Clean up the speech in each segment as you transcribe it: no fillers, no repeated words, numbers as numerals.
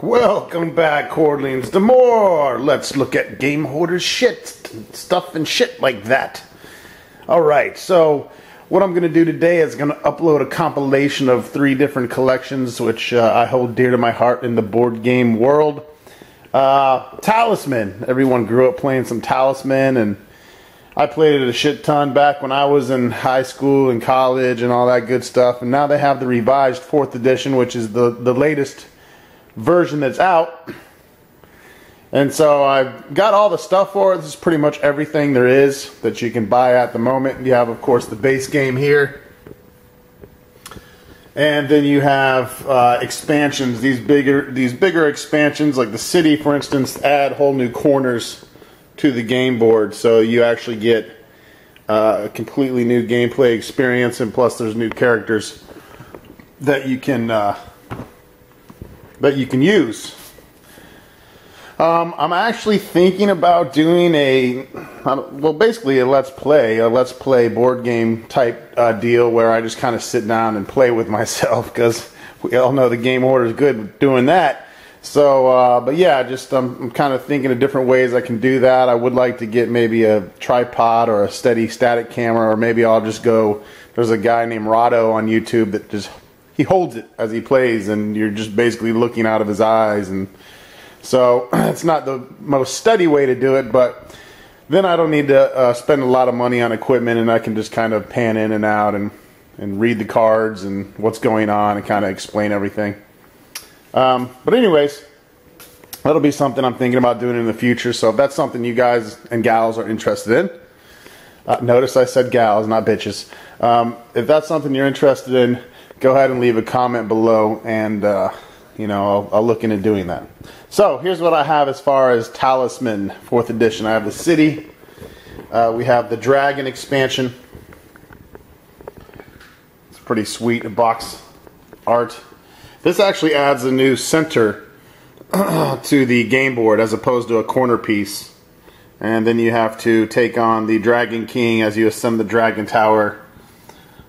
Welcome back, Cordlings, to more Let's Look at Gamehorders shit, stuff and shit like that. Alright, so what I'm going to do today is going to upload a compilation of 3 different collections which I hold dear to my heart in the board game world. Talisman. Everyone grew up playing some Talisman, and I played it a shit ton back when I was in high school and college and all that good stuff. And now they have the revised 4th edition, which is the latest version that's out. And so I've got all the stuff for it. This is pretty much everything there is that you can buy at the moment. You have, of course, the base game here. And then you have expansions. These bigger expansions, like the city, for instance, add whole new corners to the game board. So you actually get a completely new gameplay experience, and plus there's new characters that you can use. I'm actually thinking about doing basically a let's play board game type deal where I just kind of sit down and play with myself, because we all know the Gamehorders is good at doing that. So, but yeah, I'm kind of thinking of different ways I can do that. I would like to get maybe a tripod or a steady static camera, or maybe I'll just go. There's a guy named Rado on YouTube that he holds it as he plays, and you're just basically looking out of his eyes. And so it's not the most steady way to do it, but then I don't need to spend a lot of money on equipment, and I can just kind of pan in and out and read the cards and what's going on and kind of explain everything. But anyways, that'll be something I'm thinking about doing in the future. So if that's something you guys and gals are interested in, notice I said gals, not bitches. If that's something you're interested in, go ahead and leave a comment below, and I'll look into doing that. So here's what I have as far as Talisman 4th edition. I have the city. We have the dragon expansion. It's pretty sweet box art. This actually adds a new center to the game board as opposed to a corner piece. And then you have to take on the Dragon King as you ascend the Dragon Tower.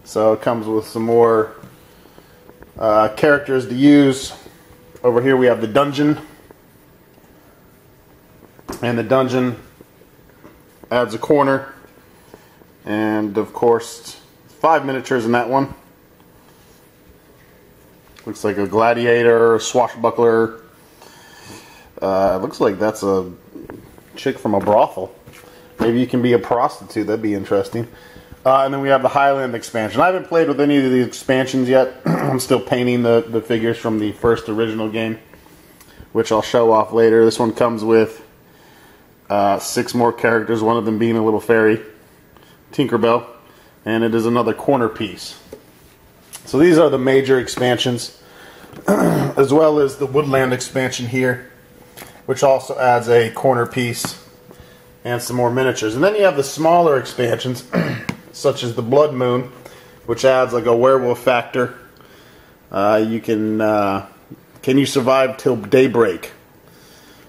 So it comes with some more characters to use. Over here we have the dungeon, and the dungeon adds a corner, and of course 5 miniatures in that one. Looks like a gladiator, a swashbuckler. Looks like that's a chick from a brothel. Maybe you can be a prostitute. That'd be interesting. And then we have the Highland expansion. I haven't played with any of these expansions yet. I'm still painting the figures from the first original game, which I'll show off later. This one comes with 6 more characters, one of them being a little fairy, Tinkerbell, and it is another corner piece. So these are the major expansions, as well as the Woodland expansion here, which also adds a corner piece and some more miniatures. And then you have the smaller expansions, such as the Blood Moon, which adds like a werewolf factor. You can you survive till daybreak?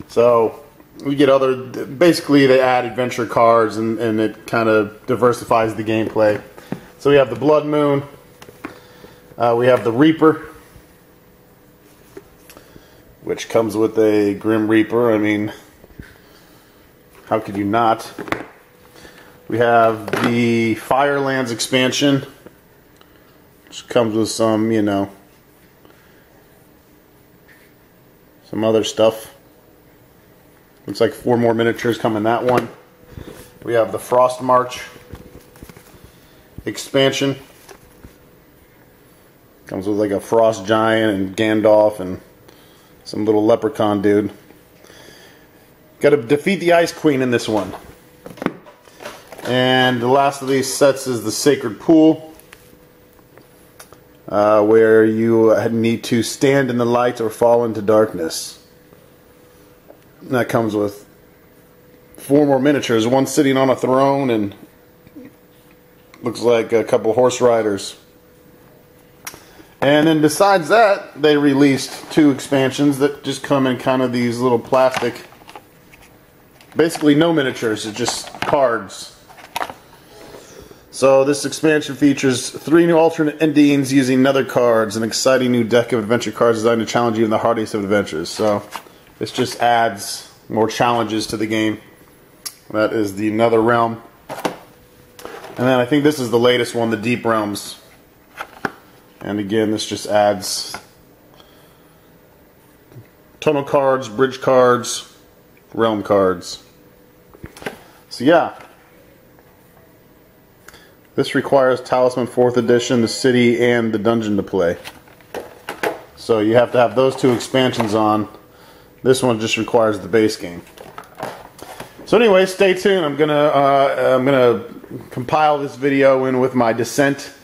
So we get basically they add adventure cards, and it kind of diversifies the gameplay. So we have the Blood Moon, we have the Reaper, which comes with a Grim Reaper. I mean, how could you not? We have the Firelands expansion, which comes with some, some other stuff. Looks like 4 more miniatures come in that one. We have the Frost March expansion. Comes with like a Frost Giant and Gandalf and some little leprechaun dude. Got to defeat the Ice Queen in this one. And the last of these sets is the Sacred Pool, where you need to stand in the light or fall into darkness. And that comes with 4 more miniatures, one sitting on a throne, and looks like a couple horse riders. And then besides that, they released 2 expansions that just come in kind of these little plastic, basically no miniatures, it's just cards. So this expansion features 3 new alternate endings using nether cards, an exciting new deck of adventure cards designed to challenge you in the hardiest of adventures. So this just adds more challenges to the game. That is the Nether Realm. And then I think this is the latest one, the Deep Realms. And again, this just adds tunnel cards, bridge cards, realm cards. So yeah. This requires Talisman 4th edition, the city, and the dungeon to play. So you have to have those 2 expansions on. This one just requires the base game. So anyway, stay tuned. I'm gonna compile this video in with my Descent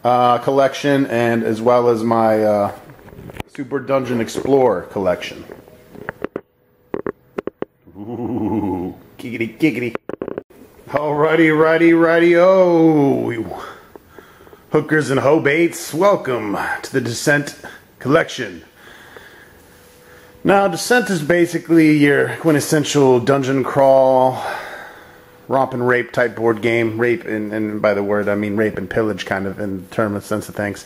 collection, and as well as my Super Dungeon Explorer collection. Ooh, giggity giggity. Alrighty, righty-o. Hookers and hobaits, welcome to the Descent collection. Now, Descent is basically your quintessential dungeon crawl, romp and rape type board game. Rape, and by the word, I mean rape and pillage, kind of, in term of sense of things.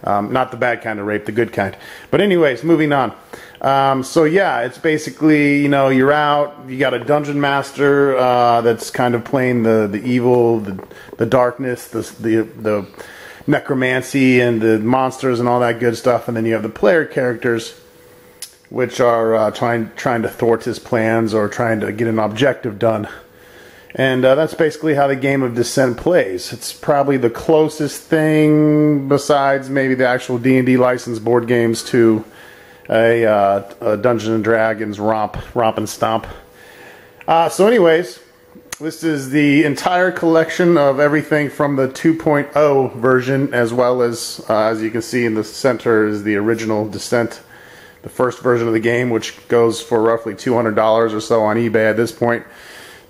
Not the bad kind of rape, the good kind. But anyways, moving on. So yeah, it's basically, you know, you're out, you got a dungeon master that's kind of playing the evil, the darkness, the necromancy, and the monsters and all that good stuff, and then you have the player characters, which are trying to thwart his plans or trying to get an objective done. And that's basically how the game of Descent plays. It's probably the closest thing, besides maybe the actual D&D licensed board games, to a Dungeons & Dragons romp and stomp. So anyways, this is the entire collection of everything from the 2.0 version, as well as you can see in the center is the original Descent, the first version of the game, which goes for roughly $200 or so on eBay at this point.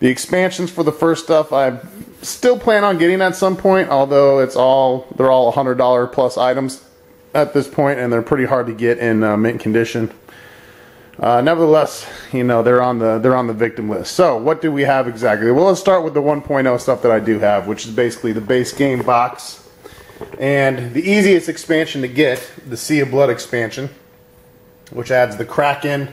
The expansions for the first stuff I still plan on getting at some point, although they're all $100 plus items at this point, and they're pretty hard to get in mint condition. Nevertheless, you know, they're on the victim list. So what do we have exactly? Well, let's start with the 1.0 stuff that I do have, which is basically the base game box, and the easiest expansion to get, the Sea of Blood expansion, which adds the Kraken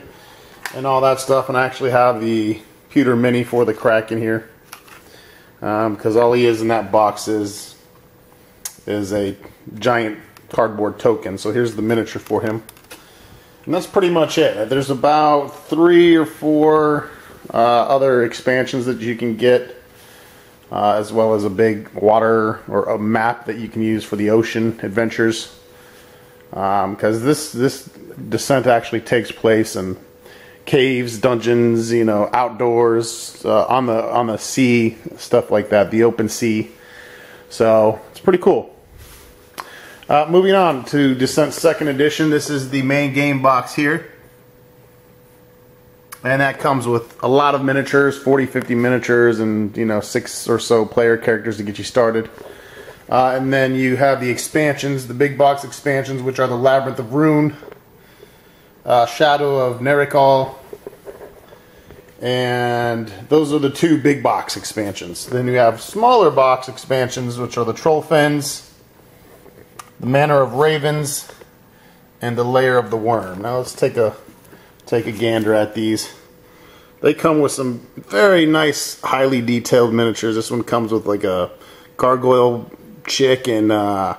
and all that stuff. And I actually have the Pewter Mini for the Kraken here, because all he is in that box is a giant cardboard token. So here's the miniature for him, and that's pretty much it. There's about 3 or 4 other expansions that you can get, as well as a big water or a map that you can use for the ocean adventures, because this Descent actually takes place in caves, dungeons, you know, outdoors, on the sea, stuff like that, the open sea. So it's pretty cool. Moving on to Descent 2nd edition. This is the main game box here, and that comes with a lot of miniatures, 40-50 miniatures, and, you know, 6 or so player characters to get you started. And then you have the expansions, the big box expansions, which are the Labyrinth of Ruin, Shadow of Nerikal, and those are the 2 big box expansions. Then you have smaller box expansions, which are the Trollfens, the Manor of Ravens, and the Lair of the Worm. Now let's take a gander at these. They come with some very nice, highly detailed miniatures. This one comes with like a gargoyle chick and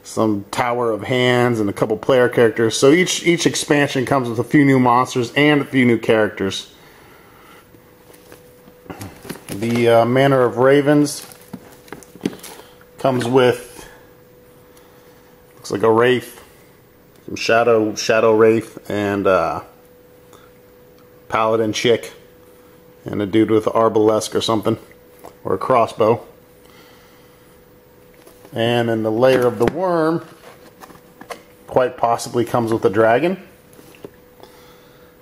some Tower of Hands and a couple player characters. So each expansion comes with a few new monsters and a few new characters. The Manor of Ravens comes with, looks like a wraith, some shadow wraith, and paladin chick, and a dude with an arbalesque or something, or a crossbow. And then the Lair of the Worm quite possibly comes with a dragon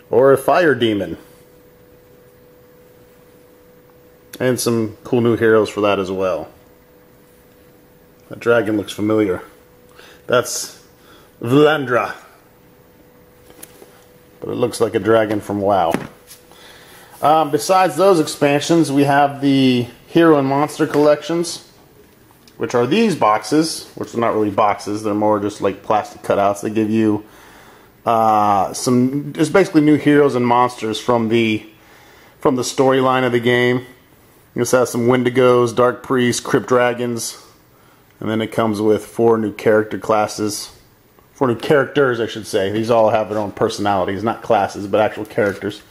or a fire demon. And some cool new heroes for that as well. That dragon looks familiar. That's Vlandra. But it looks like a dragon from WoW. Besides those expansions, we have the Hero and Monster collections. which are these boxes, which are not really boxes, they're more just like plastic cutouts. They give you just basically new heroes and monsters from the storyline of the game. This has some Wendigos, Dark Priests, Crypt Dragons, and then it comes with 4 new character classes. 4 new characters, I should say. These all have their own personalities, not classes, but actual characters.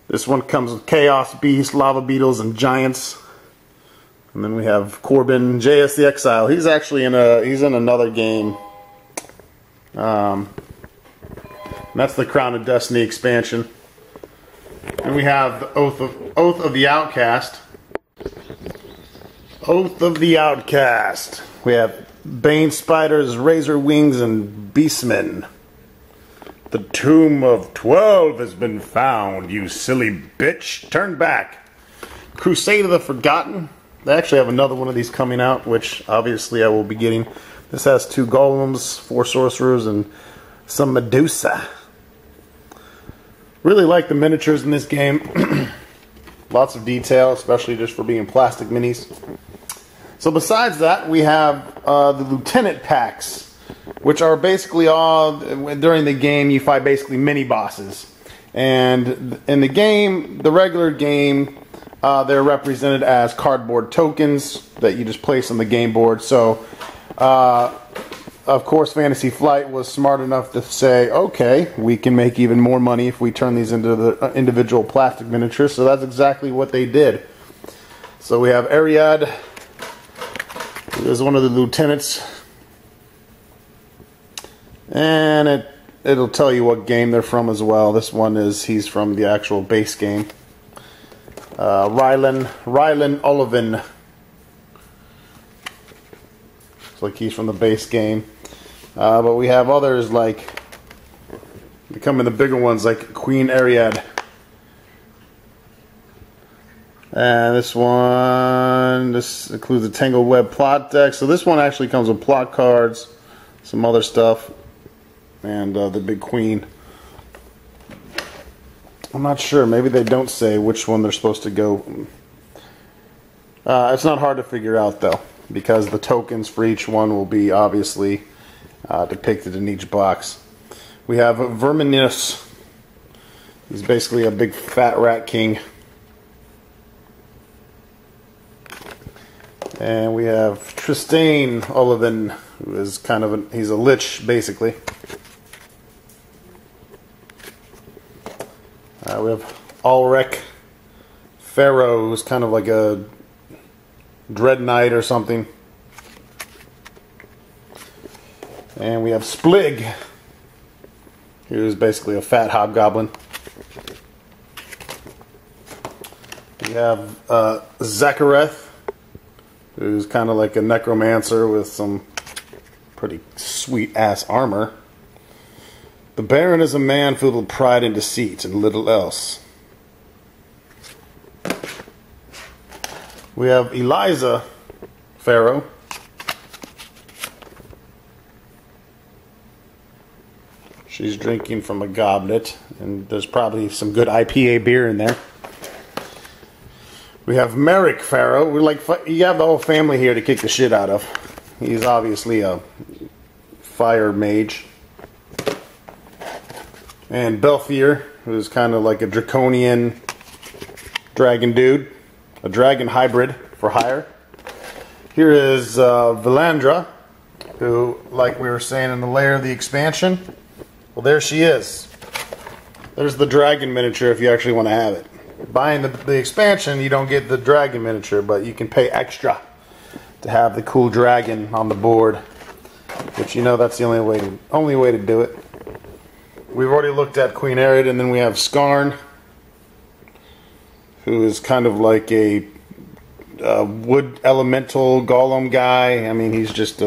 This one comes with Chaos Beast, Lava Beetles, and Giants. And then we have Corbin, JS the Exile. He's actually in another game. That's the Crown of Destiny expansion. And we have the Oath of the Outcast. Oath of the Outcast. We have Bane Spiders, Razor Wings, and Beastmen. The Tomb of 12 has been found, you silly bitch. Turn back. Crusade of the Forgotten. They actually have another one of these coming out, which obviously I will be getting. This has 2 golems, 4 sorcerers, and some Medusa. Really like the miniatures in this game. Lots of detail, especially just for being plastic minis. So besides that, we have the Lieutenant packs, which are basically all, during the game, you fight basically mini bosses. And in the game, the regular game, they're represented as cardboard tokens that you just place on the game board. So, of course, Fantasy Flight was smart enough to say, okay, we can make even more money if we turn these into the individual plastic miniatures. So that's exactly what they did. So we have Ariad, who is one of the lieutenants. And it'll tell you what game they're from as well. This one he's from the actual base game. Rylan Olivin. Looks like he's from the base game. But we have others like, they come in the bigger ones like Queen Ariad. And this includes a Tangled Web plot deck. So this one actually comes with plot cards, some other stuff, and the big queen. I'm not sure. Maybe they don't say which one they're supposed to go. It's not hard to figure out though, because the tokens for each one will be obviously depicted in each box. We have Verminus. He's basically a big fat rat king. And we have Tristane Olivin, who is kind of he's a lich basically. We have Ulrich Pharaoh, who's kind of like a Dread Knight or something. And we have Splig, who's basically a fat hobgoblin. We have Zakareth, who's kind of like a necromancer with some pretty sweet ass armor. The Baron is a man filled with pride and deceit and little else. We have Eliza Pharaoh. She's drinking from a goblet, and there's probably some good IPA beer in there. We have Merrick Pharaoh. You have the whole family here to kick the shit out of. He's obviously a fire mage. And Belfier, who's kind of like a draconian dragon dude. A dragon hybrid for hire. Here is Valandra, who, like we were saying in the layer of the expansion, well, there she is. There's the dragon miniature if you actually want to have it. Buying the expansion, you don't get the dragon miniature, but you can pay extra to have the cool dragon on the board. Which, you know, that's the only way to do it. We've already looked at Queen Arid, and then we have Skarn, who is kind of like a wood elemental golem guy. I mean, he's just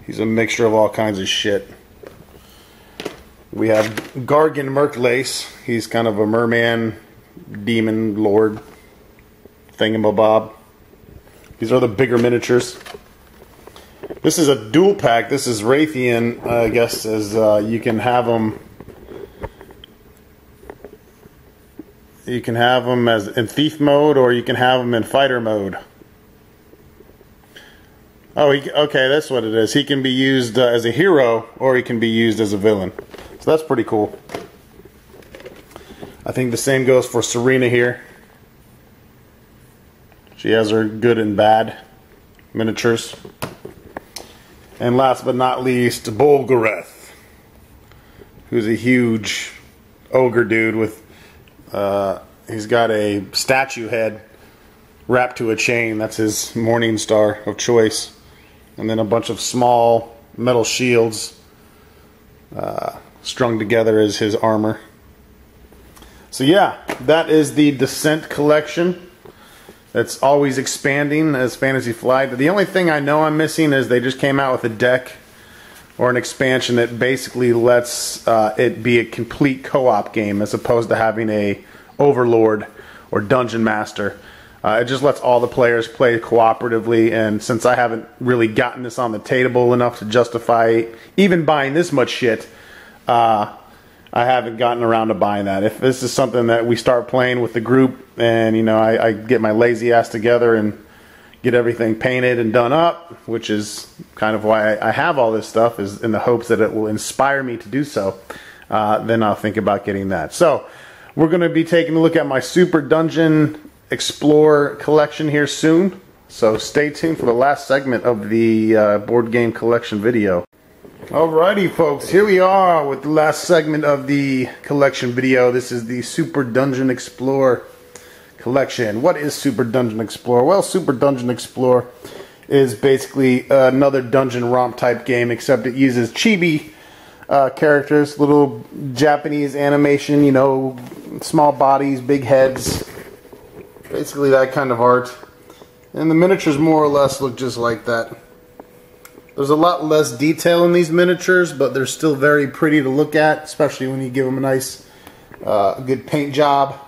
he's a mixture of all kinds of shit. We have Gargan Merklace. He's kind of a merman, demon lord thingamabob. These are the bigger miniatures. This is a dual pack. This is Raytheon, I guess, as you can have them. You can have them as in thief mode, or you can have them in fighter mode. Oh, okay, that's what it is. He can be used as a hero, or he can be used as a villain. So that's pretty cool. I think the same goes for Serena here. She has her good and bad miniatures. And last but not least, Bolgareth, who's a huge ogre dude with, he's got a statue head wrapped to a chain. That's his morning star of choice. And then a bunch of small metal shields strung together as his armor. So yeah, that is the Descent collection. It's always expanding as Fantasy Flight. The only thing I know I'm missing is they just came out with a deck or an expansion that basically lets it be a complete co-op game as opposed to having a Overlord or Dungeon Master. It just lets all the players play cooperatively, and since I haven't really gotten this on the table enough to justify even buying this much shit, I haven't gotten around to buying that. If this is something that we start playing with the group, and you know, I get my lazy ass together and get everything painted and done up, which is kind of why I have all this stuff, is in the hopes that it will inspire me to do so, then I'll think about getting that. So we're going to be taking a look at my Super Dungeon Explorer collection here soon, so stay tuned for the last segment of the board game collection video. Alrighty folks, here we are with the last segment of the collection video. This is the Super Dungeon Explorer collection. What is Super Dungeon Explorer? Well, Super Dungeon Explorer is basically another dungeon romp type game, except it uses chibi characters, little Japanese animation, you know, small bodies, big heads. Basically that kind of art. And the miniatures more or less look just like that. There's a lot less detail in these miniatures, but they're still very pretty to look at, especially when you give them a nice, good paint job.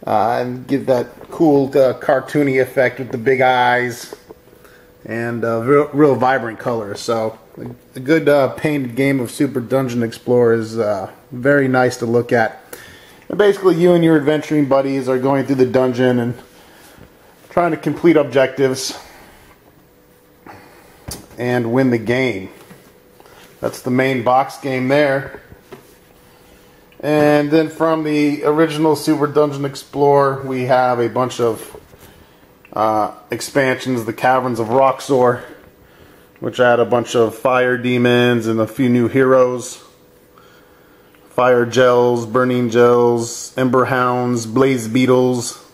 And give that cool cartoony effect with the big eyes. And real vibrant colors. So a good painted game of Super Dungeon Explorer is very nice to look at. And basically you and your adventuring buddies are going through the dungeon and trying to complete objectives and win the game. That's the main box game there. And then from the original Super Dungeon Explorer, we have a bunch of expansions. The Caverns of Roxor, which add a bunch of fire demons and a few new heroes. Fire gels, burning gels, ember hounds, blaze beetles,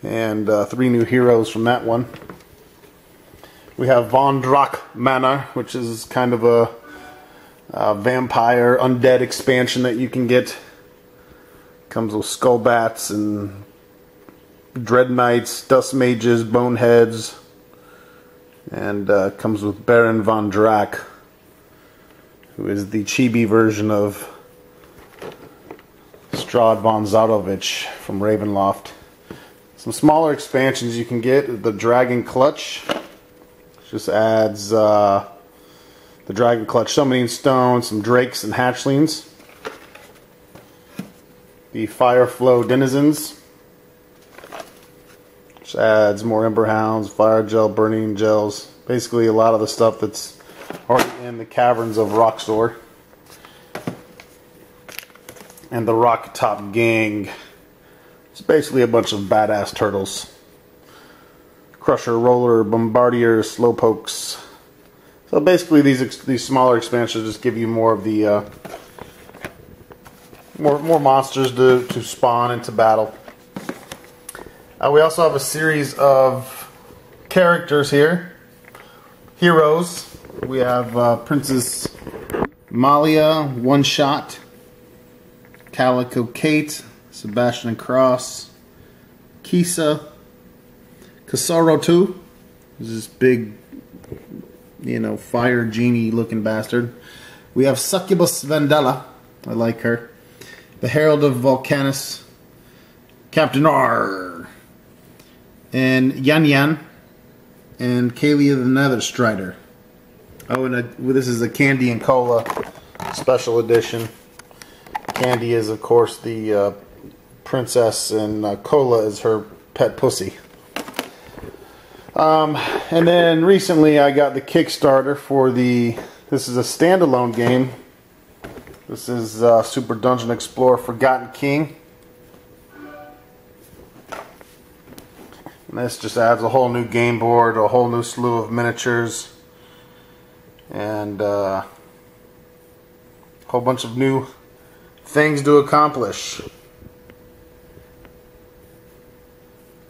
and 3 new heroes from that one. We have Von Drack Manor, which is kind of a vampire undead expansion that you can get. Comes with skull bats and dread knights, dust mages, boneheads, and comes with Baron Von Drack, who is the chibi version of Strahd von Zarovich from Ravenloft. Some smaller expansions you can get. The Dragon Clutch just adds the Dragon Clutch Summoning Stone, some Drakes and Hatchlings. The Fireflow Denizens, which adds more Ember Hounds, Fire Gel, Burning Gels. Basically a lot of the stuff that's already in the Caverns of Roxor. And the Rock Top Gang. It's basically a bunch of badass turtles. Crusher, Roller, Bombardier, Slowpokes. So basically these smaller expansions just give you more of the more monsters to spawn into battle. We also have a series of characters here. Heroes. We have Princess Malia, One Shot, Calico Kate, Sebastian Cross, Kisa, Casaro 2, this is this big, you know, fire genie looking bastard. We have Succubus Vendella, I like her. The Herald of Volcanus, Captain R, and Yan Yan, and Kalia the Nether Strider. Oh, and this is a Candy and Cola special edition. Candy is, of course, the princess, and Cola is her pet pussy. And then recently I got the Kickstarter for this is a standalone game. This is Super Dungeon Explorer Forgotten King. And this just adds a whole new game board, a whole new slew of miniatures, and a whole bunch of new things to accomplish.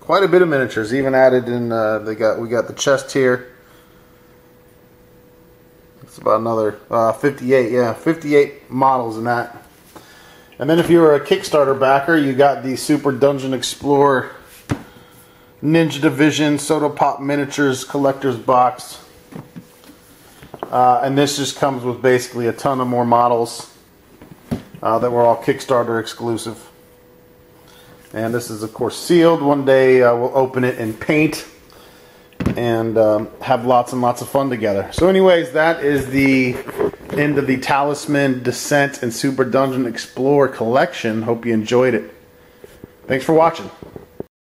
Quite a bit of miniatures, even added in. We got the chest here. It's about another 58. Yeah, 58 models in that. And then if you were a Kickstarter backer, you got the Super Dungeon Explorer Ninja Division Soda Pop Miniatures Collector's Box. And this just comes with basically a ton of more models that were all Kickstarter exclusive. And this is of course sealed. One day we'll open it in paint and have lots and lots of fun together. So anyways, that is the end of the Talisman, Descent, and Super Dungeon Explorer collection. Hope you enjoyed it. Thanks for watching.